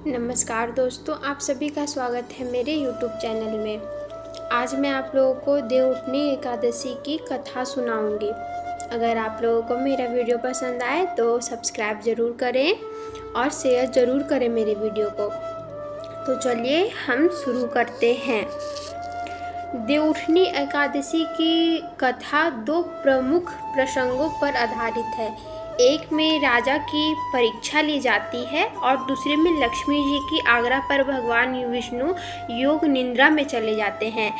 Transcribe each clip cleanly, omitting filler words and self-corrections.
नमस्कार दोस्तों, आप सभी का स्वागत है मेरे YouTube चैनल में। आज मैं आप लोगों को देवउठनी एकादशी की कथा सुनाऊंगी। अगर आप लोगों को मेरा वीडियो पसंद आए तो सब्सक्राइब ज़रूर करें और शेयर ज़रूर करें मेरे वीडियो को। तो चलिए हम शुरू करते हैं। देवउठनी एकादशी की कथा दो प्रमुख प्रसंगों पर आधारित है। एक में राजा की परीक्षा ली जाती है और दूसरे में लक्ष्मी जी की आज्ञा पर भगवान विष्णु योग निद्रा में चले जाते हैं।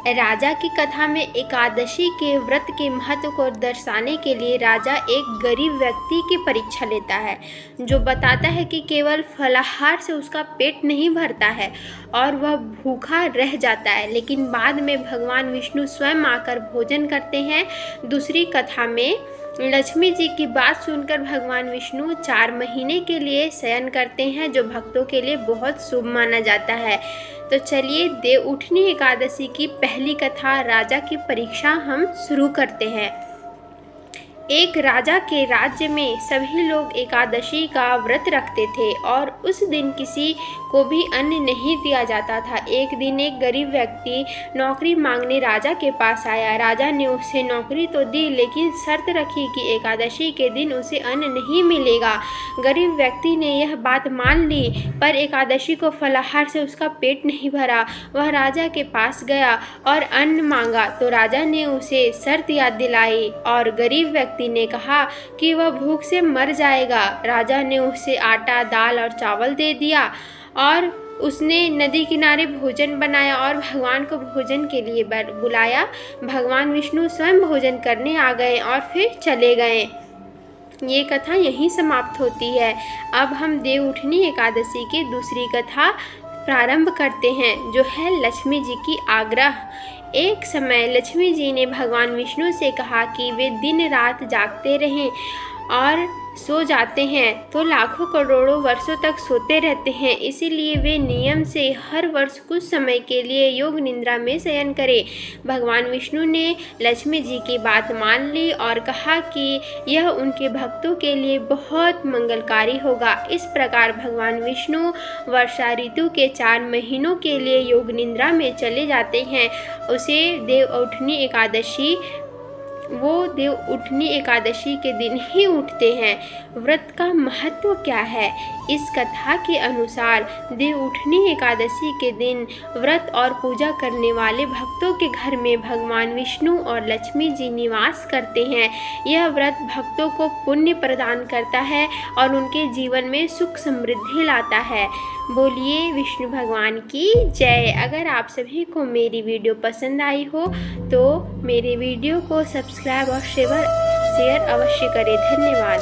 राजा की कथा में एकादशी के व्रत के महत्व को दर्शाने के लिए राजा एक गरीब व्यक्ति की परीक्षा लेता है, जो बताता है कि केवल फलाहार से उसका पेट नहीं भरता है और वह भूखा रह जाता है, लेकिन बाद में भगवान विष्णु स्वयं आकर भोजन करते हैं। दूसरी कथा में लक्ष्मी जी की बात सुनकर भगवान विष्णु 4 महीने के लिए शयन करते हैं, जो भक्तों के लिए बहुत शुभ माना जाता है। तो चलिए देवउठनी एकादशी की पहली कथा राजा की परीक्षा हम शुरू करते हैं। एक राजा के राज्य में सभी लोग एकादशी का व्रत रखते थे और उस दिन किसी को भी अन्न नहीं दिया जाता था। एक दिन एक गरीब व्यक्ति नौकरी मांगने राजा के पास आया। राजा ने उसे नौकरी तो दी, लेकिन शर्त रखी कि एकादशी के दिन उसे अन्न नहीं मिलेगा। गरीब व्यक्ति ने यह बात मान ली, पर एकादशी को फलाहार से उसका पेट नहीं भरा। वह राजा के पास गया और अन्न मांगा तो राजा ने उसे शर्त याद दिलाई और गरीब व्यक्ति ने कहा कि वह भूख से मर जाएगा। राजा ने उसे आटा, दाल और चावल दे दिया और उसने नदी किनारे भोजन बनाया और भगवान को भोजन के लिए बुलाया। भगवान विष्णु स्वयं भोजन करने आ गए और फिर चले गए। ये कथा यहीं समाप्त होती है। अब हम देवउठनी एकादशी की दूसरी कथा प्रारंभ करते हैं, जो है लक्ष्मी जी की आज्ञा। एक समय लक्ष्मी जी ने भगवान विष्णु से कहा कि वे दिन रात जागते रहें और सो जाते हैं तो लाखों करोड़ों वर्षों तक सोते रहते हैं, इसीलिए वे नियम से हर वर्ष कुछ समय के लिए योग निद्रा में शयन करें। भगवान विष्णु ने लक्ष्मी जी की बात मान ली और कहा कि यह उनके भक्तों के लिए बहुत मंगलकारी होगा। इस प्रकार भगवान विष्णु वर्षा ऋतु के 4 महीनों के लिए योग निद्रा में चले जाते हैं। उसे देवउठनी एकादशी के दिन ही उठते हैं। व्रत का महत्व क्या है? इस कथा के अनुसार देवउठनी एकादशी के दिन व्रत और पूजा करने वाले भक्तों के घर में भगवान विष्णु और लक्ष्मी जी निवास करते हैं। यह व्रत भक्तों को पुण्य प्रदान करता है और उनके जीवन में सुख समृद्धि लाता है। बोलिए विष्णु भगवान की जय। अगर आप सभी को मेरी वीडियो पसंद आई हो तो मेरे वीडियो को सब्सक्राइब और शेयर अवश्य करें। धन्यवाद।